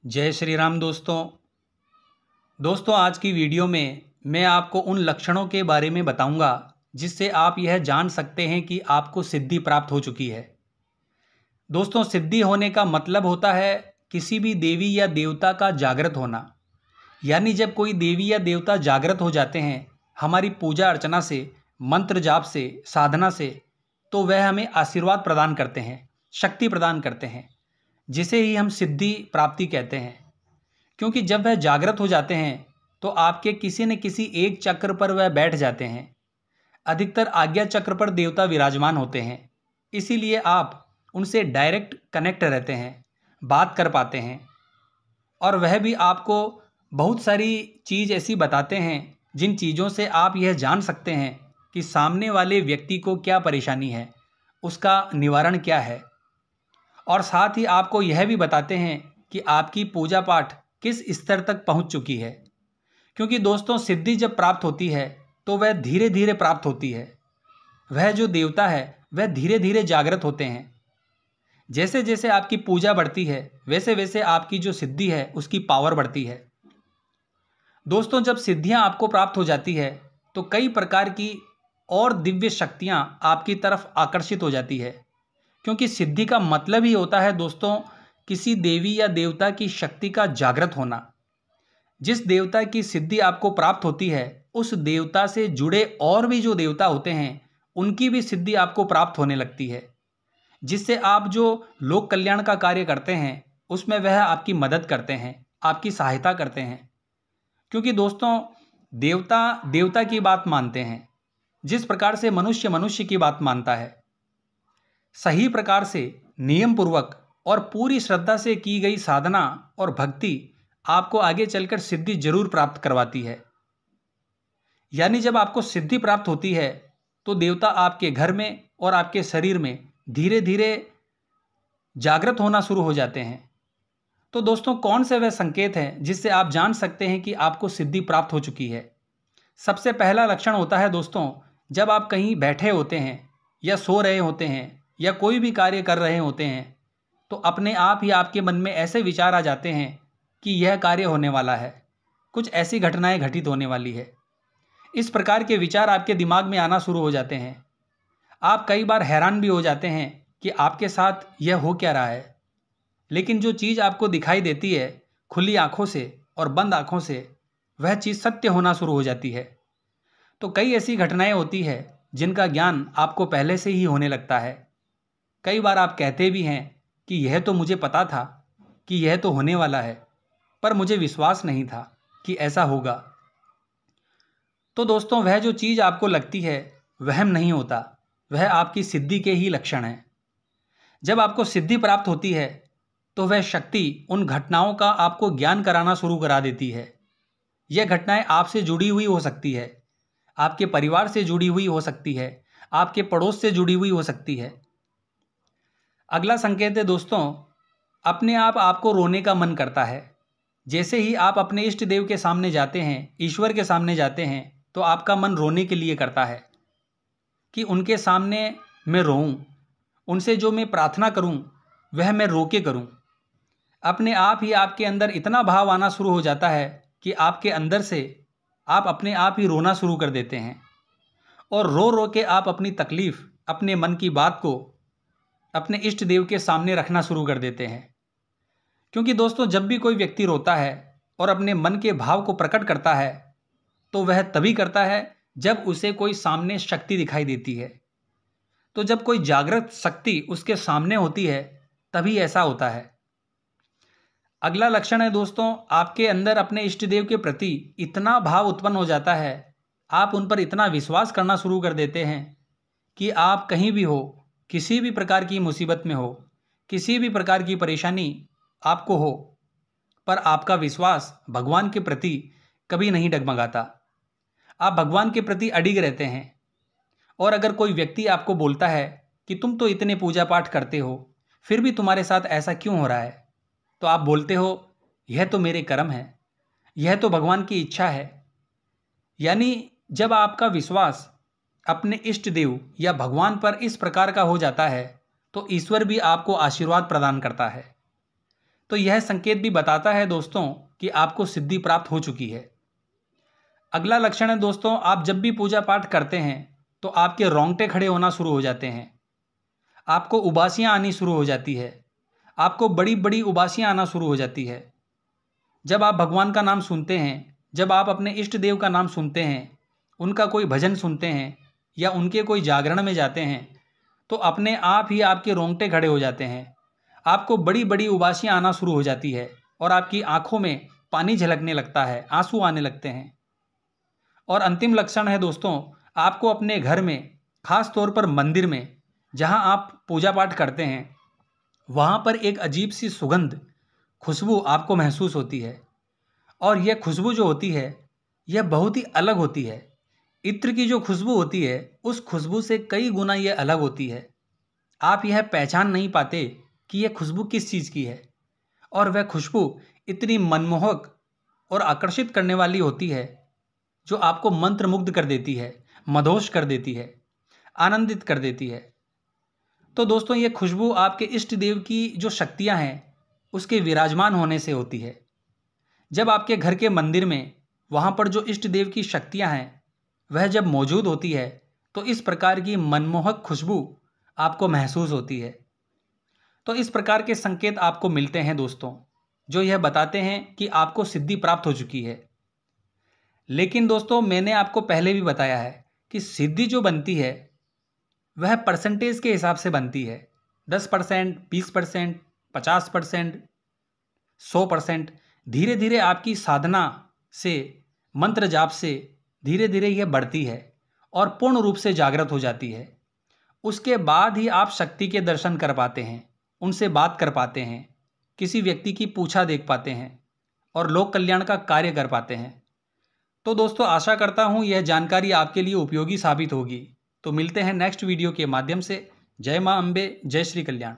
जय श्री राम दोस्तों आज की वीडियो में मैं आपको उन लक्षणों के बारे में बताऊंगा जिससे आप यह जान सकते हैं कि आपको सिद्धि प्राप्त हो चुकी है। दोस्तों, सिद्धि होने का मतलब होता है किसी भी देवी या देवता का जागृत होना। यानी जब कोई देवी या देवता जागृत हो जाते हैं हमारी पूजा अर्चना से, मंत्र जाप से, साधना से, तो वह हमें आशीर्वाद प्रदान करते हैं, शक्ति प्रदान करते हैं, जिसे ही हम सिद्धि प्राप्ति कहते हैं। क्योंकि जब वह जागृत हो जाते हैं तो आपके किसी न किसी एक चक्र पर वह बैठ जाते हैं। अधिकतर आज्ञा चक्र पर देवता विराजमान होते हैं, इसीलिए आप उनसे डायरेक्ट कनेक्ट रहते हैं, बात कर पाते हैं। और वह भी आपको बहुत सारी चीज़ ऐसी बताते हैं जिन चीज़ों से आप यह जान सकते हैं कि सामने वाले व्यक्ति को क्या परेशानी है, उसका निवारण क्या है। और साथ ही आपको यह भी बताते हैं कि आपकी पूजा पाठ किस स्तर तक पहुंच चुकी है। क्योंकि दोस्तों, सिद्धि जब प्राप्त होती है तो वह धीरे धीरे प्राप्त होती है। वह जो देवता है वह धीरे धीरे जागृत होते हैं। जैसे जैसे आपकी पूजा बढ़ती है वैसे वैसे आपकी जो सिद्धि है उसकी पावर बढ़ती है। दोस्तों, जब सिद्धियां आपको प्राप्त हो जाती है तो कई प्रकार की और दिव्य शक्तियां आपकी तरफ आकर्षित हो जाती है। क्योंकि सिद्धि का मतलब ही होता है दोस्तों किसी देवी या देवता की शक्ति का जागृत होना। जिस देवता की सिद्धि आपको प्राप्त होती है उस देवता से जुड़े और भी जो देवता होते हैं उनकी भी सिद्धि आपको प्राप्त होने लगती है, जिससे आप जो लोक कल्याण का कार्य करते हैं उसमें वह आपकी मदद करते हैं, आपकी सहायता करते हैं। क्योंकि दोस्तों, देवता देवता की बात मानते हैं जिस प्रकार से मनुष्य मनुष्य की बात मानता है। सही प्रकार से, नियम पूर्वक और पूरी श्रद्धा से की गई साधना और भक्ति आपको आगे चलकर सिद्धि जरूर प्राप्त करवाती है। यानी जब आपको सिद्धि प्राप्त होती है तो देवता आपके घर में और आपके शरीर में धीरे धीरे जागृत होना शुरू हो जाते हैं। तो दोस्तों, कौन से वह संकेत हैं जिससे आप जान सकते हैं कि आपको सिद्धि प्राप्त हो चुकी है। सबसे पहला लक्षण होता है दोस्तों, जब आप कहीं बैठे होते हैं या सो रहे होते हैं या कोई भी कार्य कर रहे होते हैं तो अपने आप ही आपके मन में ऐसे विचार आ जाते हैं कि यह कार्य होने वाला है, कुछ ऐसी घटनाएं घटित होने वाली है। इस प्रकार के विचार आपके दिमाग में आना शुरू हो जाते हैं। आप कई बार हैरान भी हो जाते हैं कि आपके साथ यह हो क्या रहा है। लेकिन जो चीज़ आपको दिखाई देती है खुली आंखों से और बंद आंखों से, वह चीज़ सत्य होना शुरू हो जाती है। तो कई ऐसी घटनाएं होती है जिनका ज्ञान आपको पहले से ही होने लगता है। कई बार आप कहते भी हैं कि यह तो मुझे पता था कि यह तो होने वाला है, पर मुझे विश्वास नहीं था कि ऐसा होगा। तो दोस्तों, वह जो चीज़ आपको लगती है वहम नहीं होता, वह आपकी सिद्धि के ही लक्षण है। जब आपको सिद्धि प्राप्त होती है तो वह शक्ति उन घटनाओं का आपको ज्ञान कराना शुरू करा देती है। यह घटनाएं आपसे जुड़ी हुई हो सकती है, आपके परिवार से जुड़ी हुई हो सकती है, आपके पड़ोस से जुड़ी हुई हो सकती है। अगला संकेत है दोस्तों, अपने आप आपको रोने का मन करता है। जैसे ही आप अपने इष्ट देव के सामने जाते हैं, ईश्वर के सामने जाते हैं, तो आपका मन रोने के लिए करता है कि उनके सामने मैं रोऊं, उनसे जो मैं प्रार्थना करूं वह मैं रो के करूं। अपने आप ही आपके अंदर इतना भाव आना शुरू हो जाता है कि आपके अंदर से आप अपने आप ही रोना शुरू कर देते हैं। और रो रो के आप अपनी तकलीफ, अपने मन की बात को अपने इष्ट देव के सामने रखना शुरू कर देते हैं। क्योंकि दोस्तों, जब भी कोई व्यक्ति रोता है और अपने मन के भाव को प्रकट करता है तो वह तभी करता है जब उसे कोई सामने शक्ति दिखाई देती है। तो जब कोई जागृत शक्ति उसके सामने होती है तभी ऐसा होता है। अगला लक्षण है दोस्तों, आपके अंदर अपने इष्ट देव के प्रति इतना भाव उत्पन्न हो जाता है, आप उन पर इतना विश्वास करना शुरू कर देते हैं कि आप कहीं भी हो, किसी भी प्रकार की मुसीबत में हो, किसी भी प्रकार की परेशानी आपको हो, पर आपका विश्वास भगवान के प्रति कभी नहीं डगमगाता। आप भगवान के प्रति अडिग रहते हैं। और अगर कोई व्यक्ति आपको बोलता है कि तुम तो इतने पूजा पाठ करते हो, फिर भी तुम्हारे साथ ऐसा क्यों हो रहा है, तो आप बोलते हो यह तो मेरे कर्म है, यह तो भगवान की इच्छा है। यानी जब आपका विश्वास अपने इष्ट देव या भगवान पर इस प्रकार का हो जाता है तो ईश्वर भी आपको आशीर्वाद प्रदान करता है। तो यह संकेत भी बताता है दोस्तों कि आपको सिद्धि प्राप्त हो चुकी है। अगला लक्षण है दोस्तों, आप जब भी पूजा पाठ करते हैं तो आपके रोंगटे खड़े होना शुरू हो जाते हैं, आपको उबासियां आनी शुरू हो जाती है, आपको बड़ी बड़ी उबासियां आना शुरू हो जाती है। जब आप भगवान का नाम सुनते हैं, जब आप अपने इष्ट देव का नाम सुनते हैं, उनका कोई भजन सुनते हैं या उनके कोई जागरण में जाते हैं, तो अपने आप ही आपके रोंगटे खड़े हो जाते हैं, आपको बड़ी बड़ी उबासियां आना शुरू हो जाती है और आपकी आंखों में पानी झलकने लगता है, आंसू आने लगते हैं। और अंतिम लक्षण है दोस्तों, आपको अपने घर में, खास तौर पर मंदिर में जहां आप पूजा पाठ करते हैं, वहां पर एक अजीब सी सुगंध, खुशबू आपको महसूस होती है। और यह खुशबू जो होती है यह बहुत ही अलग होती है। इत्र की जो खुशबू होती है उस खुशबू से कई गुना यह अलग होती है। आप यह पहचान नहीं पाते कि यह खुशबू किस चीज़ की है, और वह खुशबू इतनी मनमोहक और आकर्षित करने वाली होती है जो आपको मंत्रमुग्ध कर देती है, मदहोश कर देती है, आनंदित कर देती है। तो दोस्तों, यह खुशबू आपके इष्ट देव की जो शक्तियां हैं उसके विराजमान होने से होती है। जब आपके घर के मंदिर में, वहाँ पर जो इष्ट देव की शक्तियाँ हैं वह जब मौजूद होती है तो इस प्रकार की मनमोहक खुशबू आपको महसूस होती है। तो इस प्रकार के संकेत आपको मिलते हैं दोस्तों, जो यह बताते हैं कि आपको सिद्धि प्राप्त हो चुकी है। लेकिन दोस्तों, मैंने आपको पहले भी बताया है कि सिद्धि जो बनती है वह परसेंटेज के हिसाब से बनती है। 10%, 20%, 50%, 100%। धीरे धीरे आपकी साधना से, मंत्र जाप से धीरे धीरे यह बढ़ती है और पूर्ण रूप से जागृत हो जाती है। उसके बाद ही आप शक्ति के दर्शन कर पाते हैं, उनसे बात कर पाते हैं, किसी व्यक्ति की पूछा देख पाते हैं और लोक कल्याण का कार्य कर पाते हैं। तो दोस्तों, आशा करता हूँ यह जानकारी आपके लिए उपयोगी साबित होगी। तो मिलते हैं नेक्स्ट वीडियो के माध्यम से। जय मां अम्बे, जय श्री कल्याण।